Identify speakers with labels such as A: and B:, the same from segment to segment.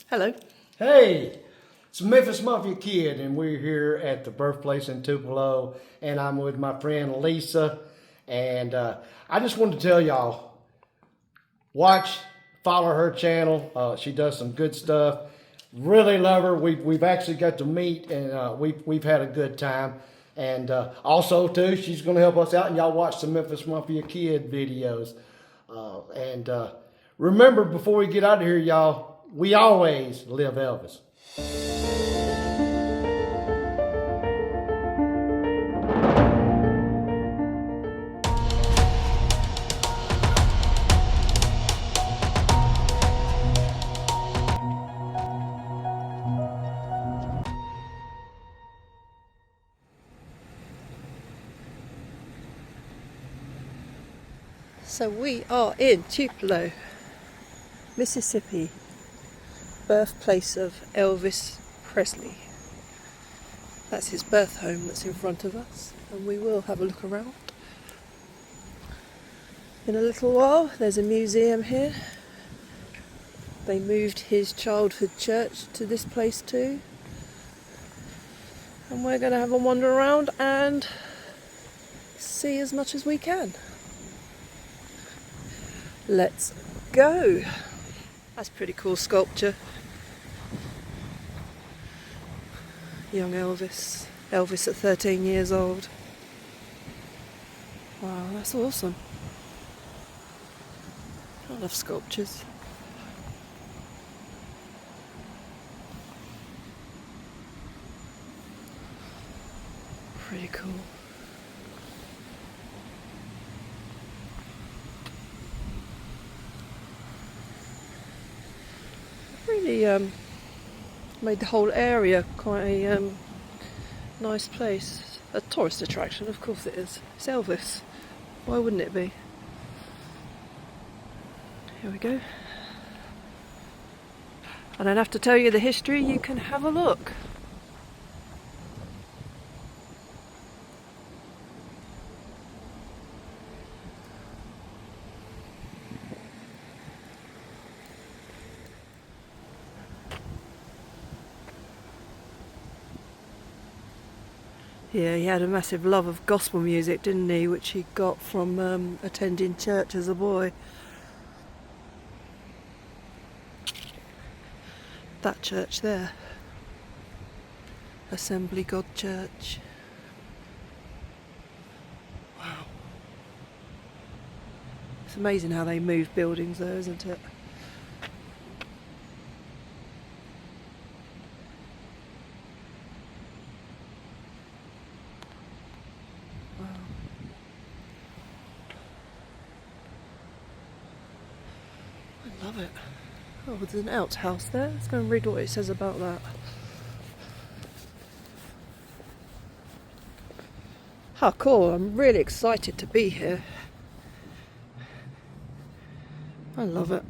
A: Hello.
B: Hey, it's Memphis Mafia Kid, and we're here at the birthplace in Tupelo, and I'm with my friend Lisa. And I just wanted to tell y'all, follow her channel. She does some good stuff. Really love her. We've actually got to meet, and we've had a good time. And also too, she's going to help us out, and y'all watch the Memphis Mafia Kid videos. And remember, before we get out of here, y'all, we always live Elvis.
A: So we are in Tupelo, Mississippi, birthplace of Elvis Presley. That's his birth home that's in front of us, and we will have a look around. In a little while, there's a museum here. They moved his childhood church to this place too. And we're going to have a wander around and see as much as we can. Let's go. That's a pretty cool sculpture. Young Elvis. Elvis at 13 years old. Wow, that's awesome. I love sculptures. Pretty cool. Really made the whole area quite a nice place. A tourist attraction, of course it is. It's Elvis. Why wouldn't it be? Here we go. I don't have to tell you the history, you can have a look. Yeah, he had a massive love of gospel music, didn't he? Which he got from attending church as a boy. That church there. Assembly God Church. Wow. It's amazing how they move buildings there, isn't it? I love it. Oh, there's an outhouse there. Let's go and read what it says about that. How cool. I'm really excited to be here. I love it.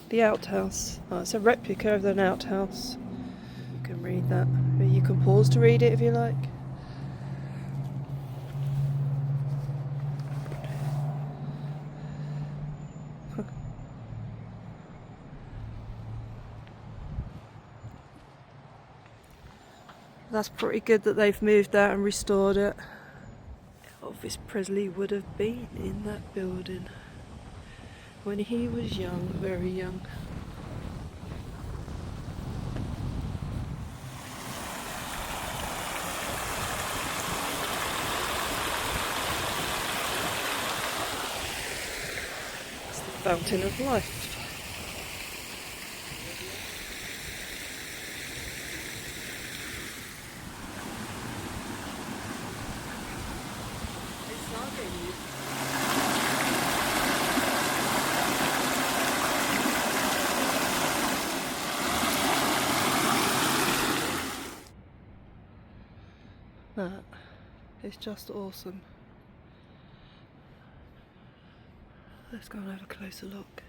A: The outhouse. Oh, it's a replica of an outhouse. You can read that. You can pause to read it if you like. That's pretty good that they've moved that and restored it. Elvis Presley would have been in that building when he was young, very young. It's the Fountain of Life. That is just awesome. Let's go and have a closer look.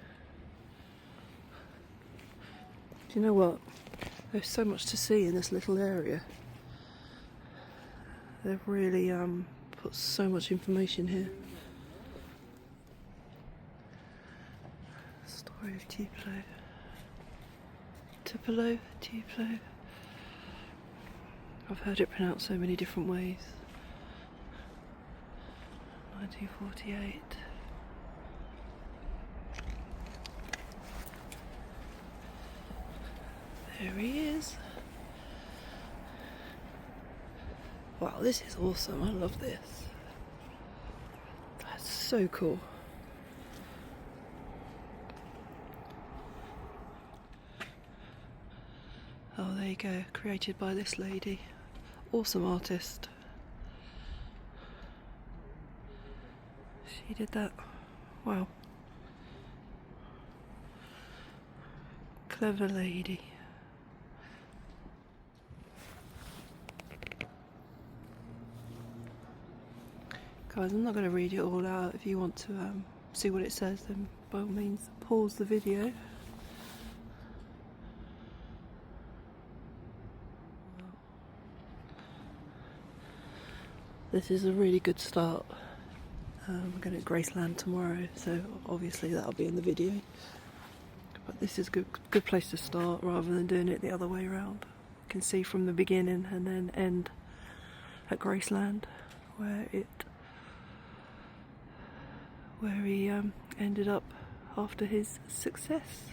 A: Do you know what? There's so much to see in this little area. They've really put so much information here. Story of Tupelo. Tupelo. I've heard it pronounced so many different ways. 1948. There he is. Wow, this is awesome. I love this. That's so cool. Oh, there you go. Created by this lady. Awesome artist. She did that. Wow. Clever lady. Guys, I'm not going to read it all out. If you want to see what it says, then by all means pause the video. This is a really good start. We're going to Graceland tomorrow, so obviously that'll be in the video. But this is a good place to start rather than doing it the other way around. You can see from the beginning and then end at Graceland, where he ended up after his success.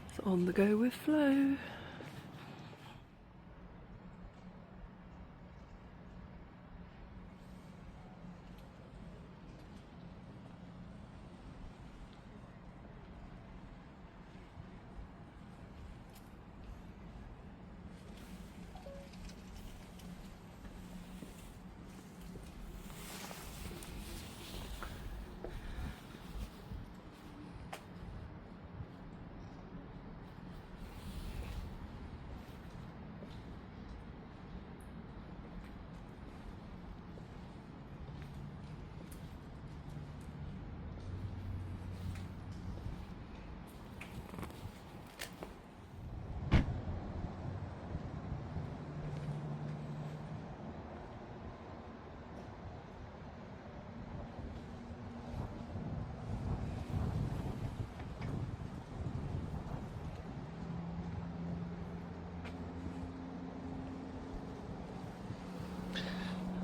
A: It's on the go with Flo.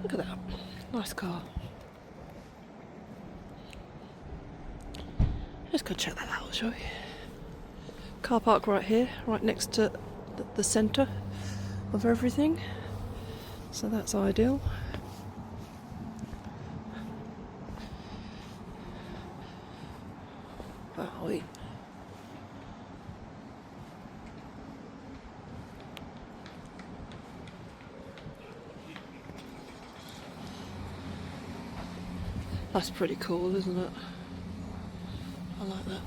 A: Look at that. Nice car. Let's go check that out, shall we? Car park right here, right next to the centre of everything. So that's ideal. Wow. That's pretty cool, isn't it? I like that.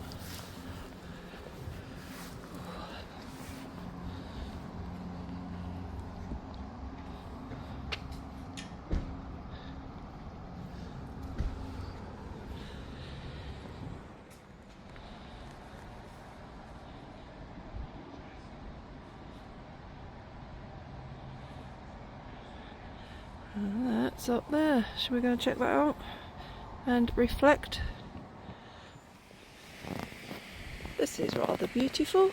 A: And that's up there. Should we go and check that out? And reflect. This is rather beautiful.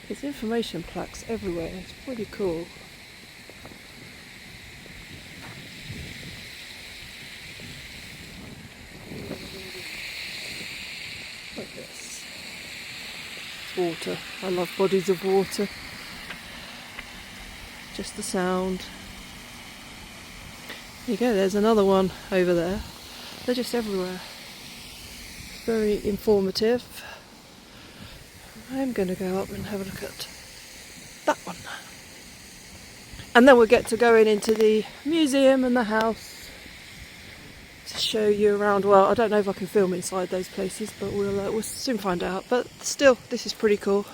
A: There's information plaques everywhere. It's pretty cool. Like this. It's water. I love bodies of water. Just the sound. There you go, there's another one over there. They're just everywhere. It's very informative. I'm going to go up and have a look at that one. And then we'll get to going into the museum and the house to show you around. Well, I don't know if I can film inside those places, but we'll soon find out. But still, this is pretty cool.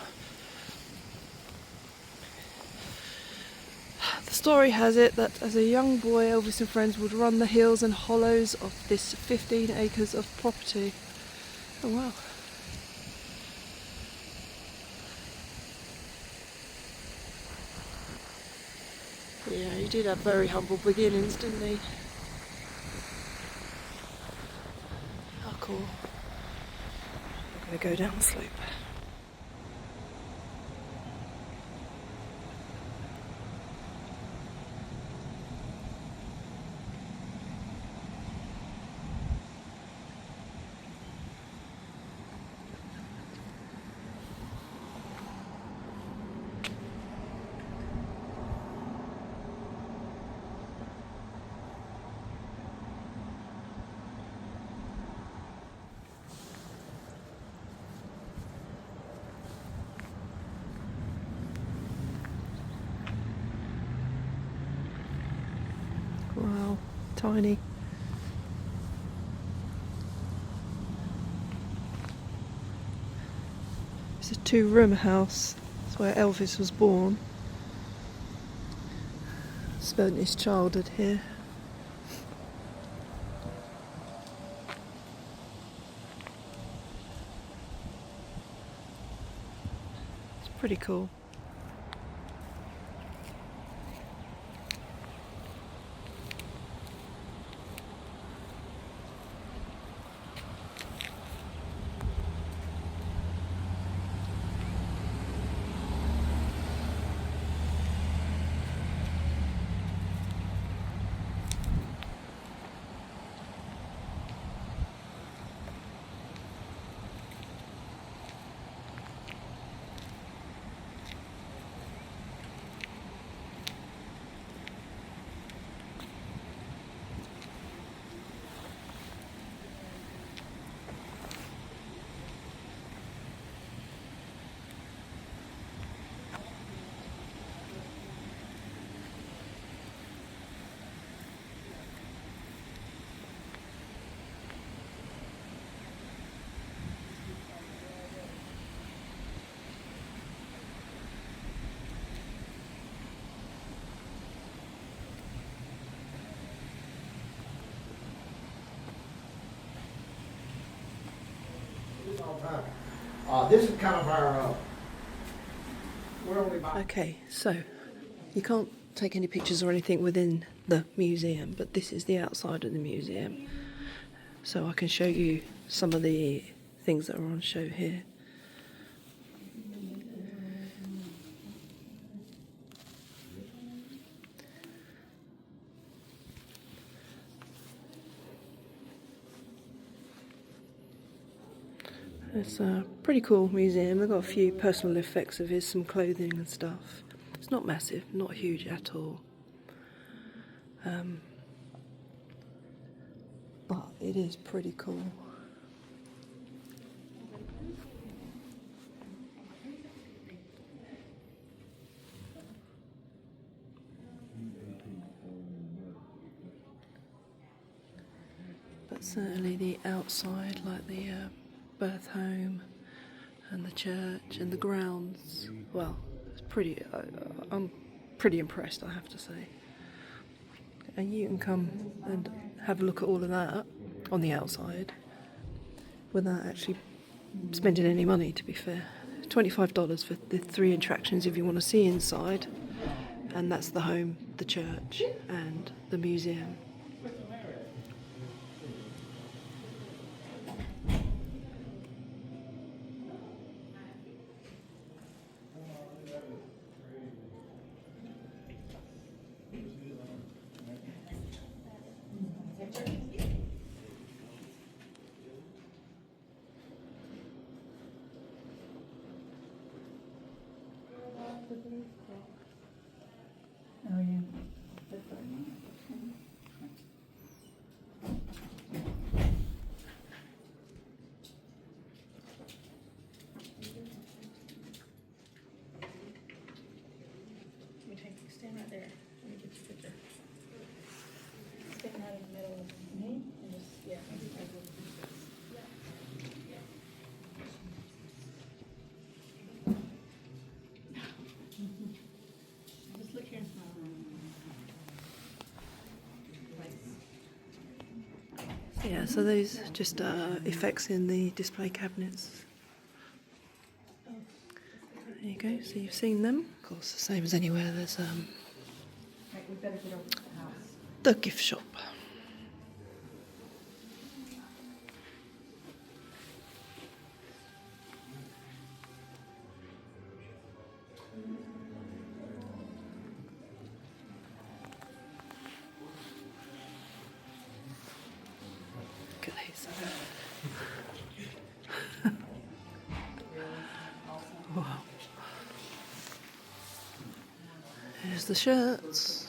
A: The story has it that as a young boy, Elvis and friends would run the hills and hollows of this 15 acres of property. Oh wow. Yeah, he did have very humble beginnings, didn't he? Oh, cool. I'm going to go down the slope. Wow, tiny. It's a two-room house. It's where Elvis was born. Spent his childhood here. It's pretty cool.
B: This is kind of our, we're only about...
A: Okay, so you can't take any pictures or anything within the museum, but this is the outside of the museum. So I can show you some of the things that are on show here. It's a pretty cool museum. They've got a few personal effects of his, some clothing and stuff. It's not massive, not huge at all. But it is pretty cool. But certainly the outside, like the birth home and the church and the grounds, well, it's pretty, I'm pretty impressed, I have to say. And you can come and have a look at all of that on the outside without actually spending any money, to be fair. $25 for the 3 attractions if you want to see inside, and that's the home, the church and the museum.
C: Oh, yeah. Stand right there. Let me get the picture. Stand right in the middle of me and just, yeah. Just look here and smile.
A: Yeah, so those just effects in the display cabinets. There you go, so you've seen them. Of course, the same as anywhere, there's
C: we better get over to the house.
A: The gift shop. Look at these. Wow. Here's the shirts.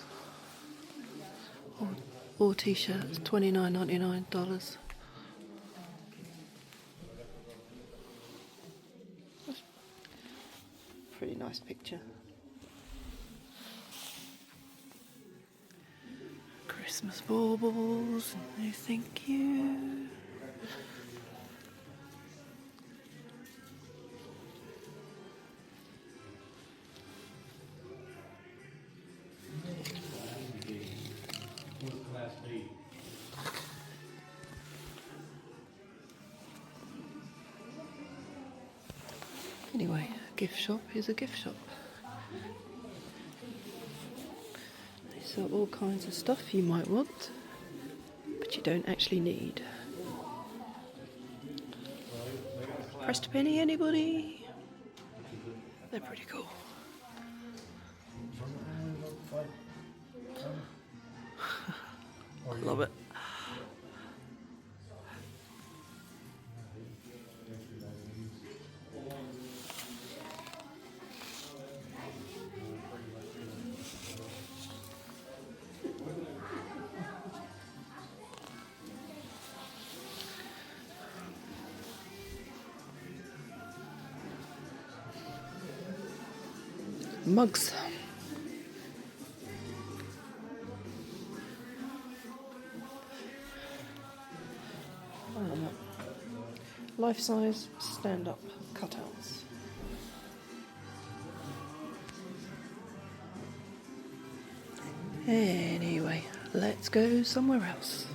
A: All t-shirts, $29.99. Pretty nice picture. Christmas baubles, no thank you. Anyway, a gift shop is a gift shop. They sell all kinds of stuff you might want, but you don't actually need. Pressed penny, anybody? They're pretty cool. I love it. Mugs. Life-size stand-up cutouts. Anyway, let's go somewhere else.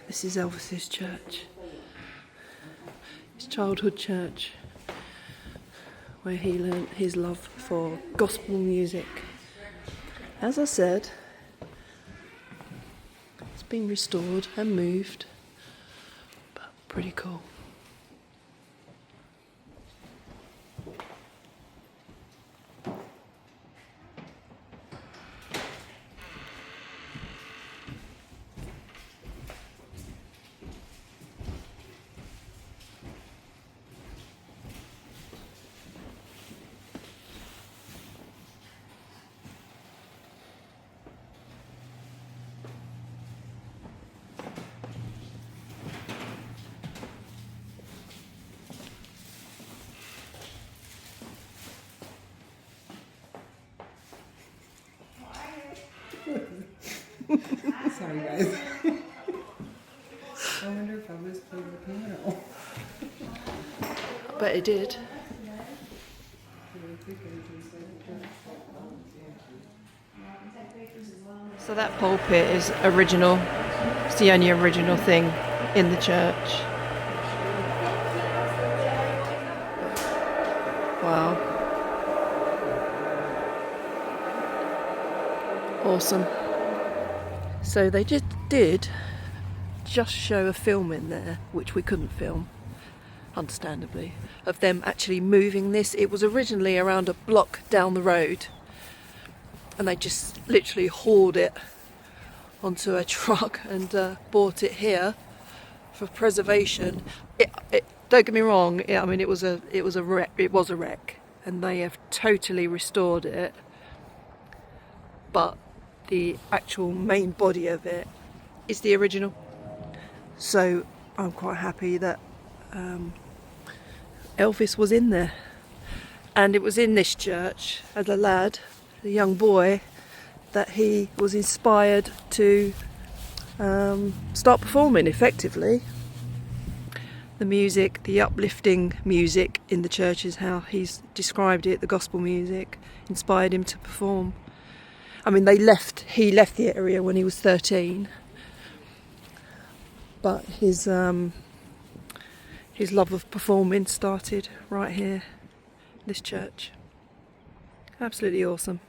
A: This is Elvis's church. His childhood church, where he learnt his love for gospel music. As I said, it's been restored and moved, but pretty cool.
D: Sorry, guys. I wonder if Elvis played the piano.
A: But it did. So that pulpit is original. It's the only original thing in the church. Wow. Awesome. So they did just show a film in there, which we couldn't film, understandably, of them actually moving this. It was originally around a block down the road, and they just literally hauled it onto a truck and brought it here for preservation. Don't get me wrong. I mean, it was a wreck. It was a wreck, and they have totally restored it. But the actual main body of it is the original. So I'm quite happy that Elvis was in there. And it was in this church, as a lad, a young boy, that he was inspired to start performing effectively. The music, the uplifting music in the church is how he's described it, the gospel music, inspired him to perform. I mean, he left the area when he was 13, but his love of performing started right here, this church. Absolutely awesome.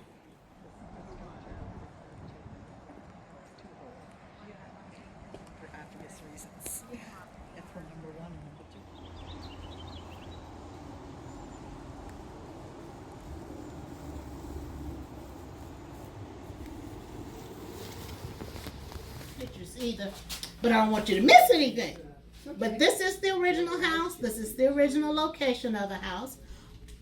E: Pictures either, but I don't want you to miss anything. But this is the original house. This is the original location of the house.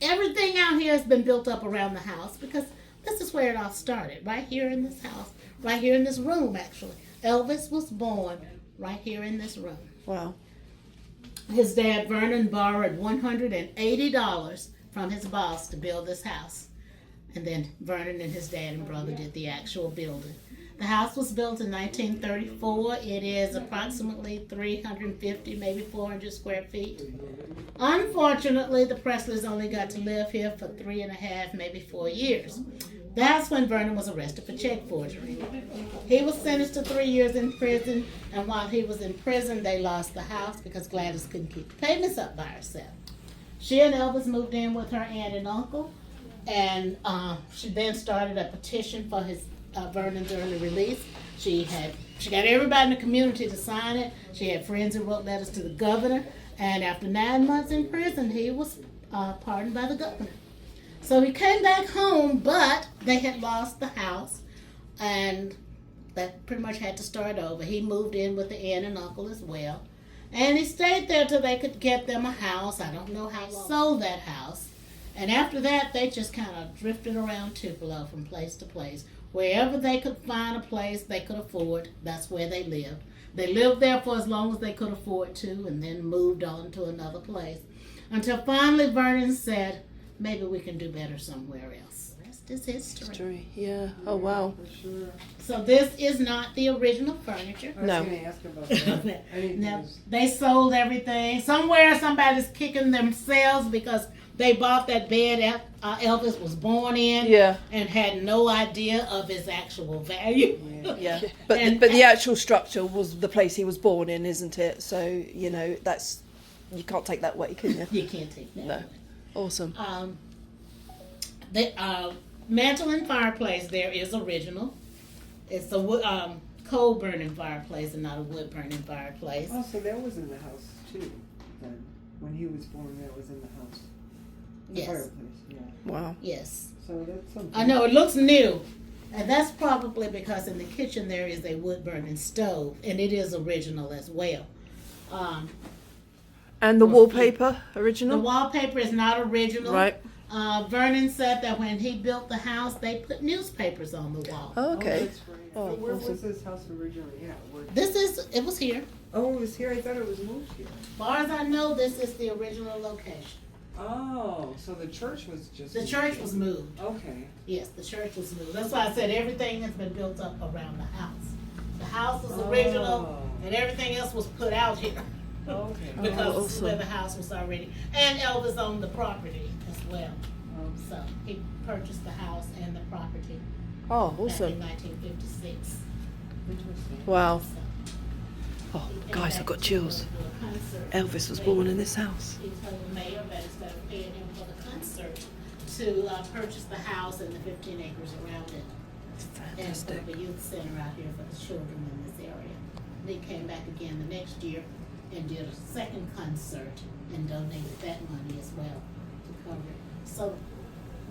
E: Everything out here has been built up around the house because this is where it all started, right here in this house, right here in this room, actually. Elvis was born right here in this room.
A: Wow.
E: His dad, Vernon, borrowed $180 from his boss to build this house. And then Vernon and his dad and brother did the actual building. The house was built in 1934. It is approximately 350, maybe 400 square feet. Unfortunately, the Presleys only got to live here for 3.5, maybe 4 years. That's when Vernon was arrested for check forgery. He was sentenced to 3 years in prison, and while he was in prison, they lost the house because Gladys couldn't keep the payments up by herself. She and Elvis moved in with her aunt and uncle, and she then started a petition for his Vernon's early release. She got everybody in the community to sign it. She had friends who wrote letters to the governor, and after 9 months in prison, he was pardoned by the governor. So he came back home, but they had lost the house, and that pretty much had to start over. He moved in with the aunt and uncle as well, and he stayed there till they could get them a house. I don't know how long. Sold that house, and after that, they just kind of drifted around Tupelo from place to place. Wherever they could find a place they could afford, that's where they lived. They lived there for as long as they could afford to, and then moved on to another place. Until finally Vernon said, maybe we can do better somewhere else. The rest is history.
A: Yeah. Oh wow.
D: For sure.
E: So this is not the original furniture.
D: I was
A: No.
D: going to ask about that. I didn't
E: Now,
D: know.
E: they sold everything. Somewhere somebody's kicking themselves because they bought that bed Elvis was born in,
A: Yeah.
E: and had no idea of its actual value.
A: Yeah. But
E: And-
A: the actual structure was the place he was born in, isn't it? So you know that's you can't take that way, can you?
E: You can't take that.
A: No. Awesome.
E: The mantle and fireplace there is original. It's a coal burning fireplace and not a wood burning fireplace.
D: Oh, so that was in the house too, then. When he was born, that was in the house. The
E: Yes,
D: fireplace, yeah.
A: Wow.
E: yes.
D: So that's something.
E: I know it looks new, and that's probably because in the kitchen there is a wood burning stove, and it is original as well.
A: And the wallpaper
E: The
A: original.
E: wallpaper is not original.
A: Right.
E: Vernon said that when he built the house, they put newspapers on the wall.
A: Oh, okay.
D: Oh, that's right.
A: Oh,
D: So where
A: awesome.
D: was this house originally? Yeah. Where...
E: It was here.
D: Oh, it was here. I thought it was moved here.
E: As far as I know, this is the original location.
D: Oh, so the church was just.
E: The church was moved.
D: Okay.
E: Yes, the church was moved. That's why I said everything has been built up around the house. The house was original, and everything else was put out here.
D: Okay.
E: Because
A: Oh,
E: it's where the house was already, and Elvis owned the property as well. So he purchased the house and the property
A: Oh,
E: back in
A: awesome.
E: 1956.
D: Interesting.
A: Wow.
E: So
A: Oh,
E: he came
A: guys,
E: back
A: I've got
E: to
A: chills.
E: do a concert.
A: Elvis was born in this house.
E: He told the mayor that instead of paying him for the concert, to purchase the house and the 15 acres around it. And put up a youth center out here for the children in this area. They came back again the next year and did a second concert and donated that money as well to cover it. So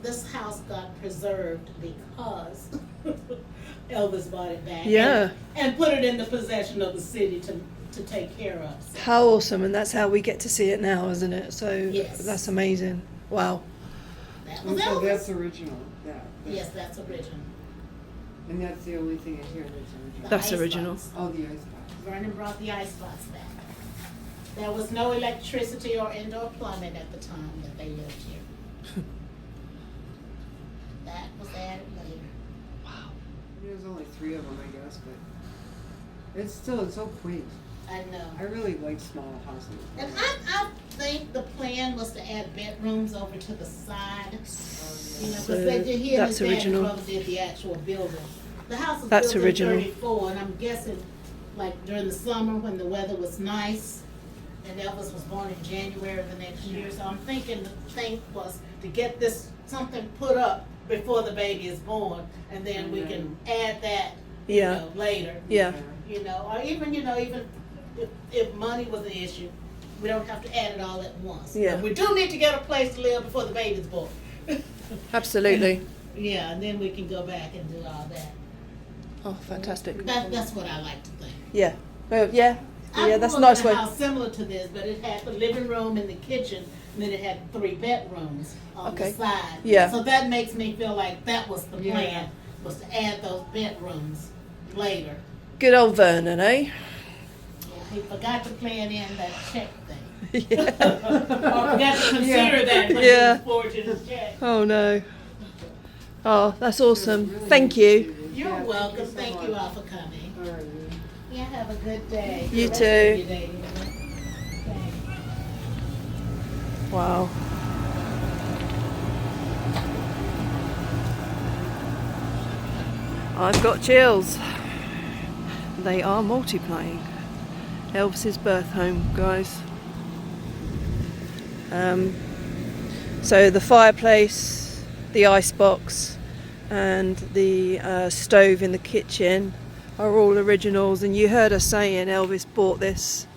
E: this house got preserved because Elvis bought it back.
A: Yeah.
E: And put it in the possession of the city to take care of. So
A: How awesome, and that's how we get to see it now, isn't it? So
E: Yes.
A: that's amazing. Wow.
E: that
D: And
E: was
D: so
E: Elvis.
D: that's original. That.
E: Yes, that's original.
D: And that's the only thing in here that's original.
A: That's
E: ice
A: original.
E: box.
D: Oh, the icebox.
E: Vernon brought the icebox back. There was no electricity or indoor plumbing at the time that they lived here. That was added later.
D: There's only 3 of them, I guess, but it's so quaint.
E: I know.
D: I really like small houses.
E: And I think the plan was to add bedrooms over to the side. You know,
A: So
E: because they did, he and his
A: that's
E: dad and
A: original.
E: brother did the actual building. The house was
A: That's
E: built
A: original.
E: in 34, and I'm guessing like during the summer when the weather was nice. And Elvis was born in January of the next year, so I'm thinking the thing was to get this something put up before the baby is born, and then we can add that,
A: Yeah.
E: later.
A: Yeah.
E: Or even if money was an issue, we don't have to add it all at once.
A: Yeah.
E: But we do need to get a place to live before the baby's born.
A: Absolutely.
E: Yeah, and then we can go back and do all that.
A: Oh, fantastic.
E: That's what I like to think.
A: Yeah. Well, yeah. Yeah, that's a
E: I
A: nice
E: grew
A: way.
E: up in a house similar to this, but it had the living room and the kitchen, and then it had 3 bedrooms on
A: Okay.
E: the side.
A: Yeah.
E: So that makes me feel like that was the
D: Yeah.
E: plan, was to add those bedrooms later.
A: Good old Vernon, eh?
E: Yeah, he forgot to plan in that check thing.
A: Yeah.
E: Or forgot to consider that when
A: Yeah.
E: he was forging his check.
A: Oh no. Oh, that's awesome. Thank you.
E: You're
D: Yeah,
E: welcome.
D: thank you so
E: Thank
D: much.
E: you all for coming.
D: All right.
E: Yeah, have a good day.
A: You
E: The rest
A: too.
E: of your day, anyway. Thanks.
A: Wow. I've got chills. They are multiplying. Elvis's birth home, guys. So the fireplace, the icebox, and the stove in the kitchen are all originals. And you heard us saying Elvis bought this,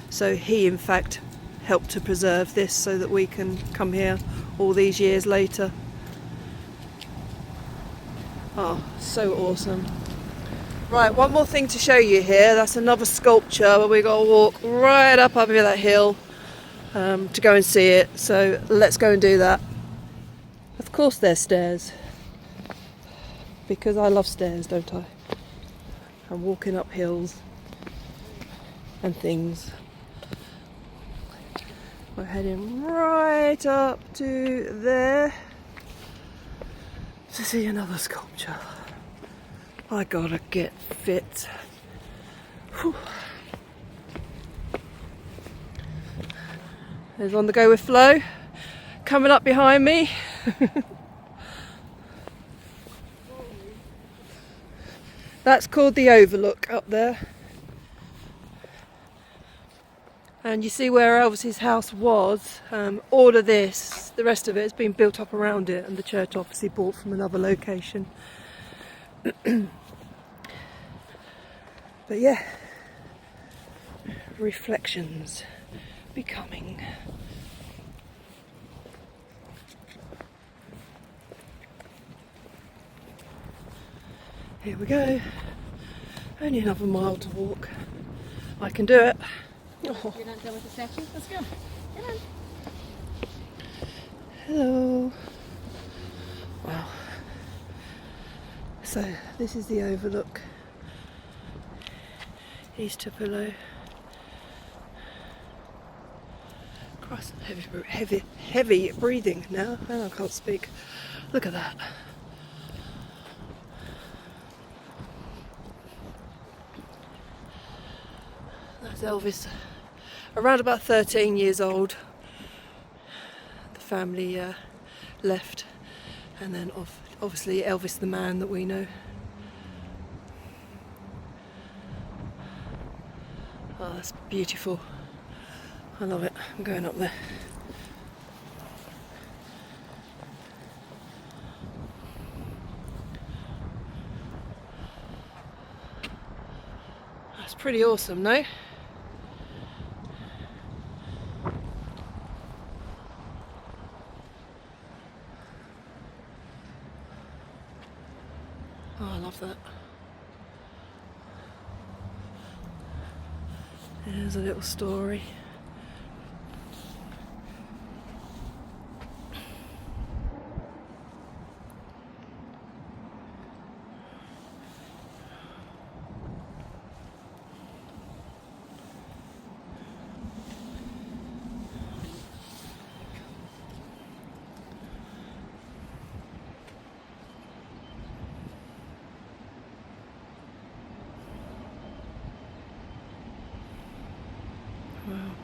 A: so he in fact helped to preserve this so that we can come here all these years later. Oh, so awesome. Right, one more thing to show you here. That's another sculpture, but we got to walk right up over that hill to go and see it. So let's go and do that. Of course there's stairs, because I love stairs, don't I? And walking up hills and things. We're heading right up to there to see another sculpture. I gotta get fit. Whew. There's On the Go with Flo coming up behind me. That's called the Overlook up there. And you see where Elvis's house was, all of this, the rest of it has been built up around it, and the church obviously bought from another location. But yeah, reflections becoming. Here we go. Only another mile to walk. I can do it. Oh.
C: You're not done with the section? Let's go. Come on.
A: Hello. Wow. So this is the overlook. East Tupelo. Christ, heavy breathing now. Oh, I can't speak. Look at that. That's Elvis. Around about 13 years old. The family left, and then obviously Elvis the man that we know. Oh, that's beautiful. I love it. I'm going up there. That's pretty awesome, no? Oh, I love that. There's a little story. Wow.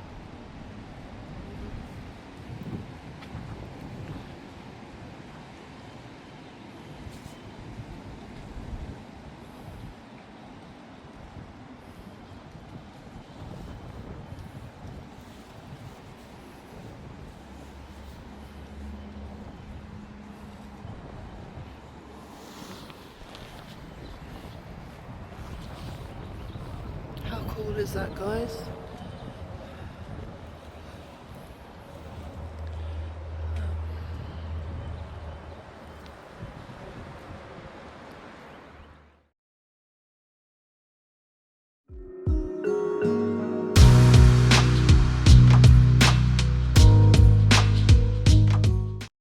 A: cool is that, guys?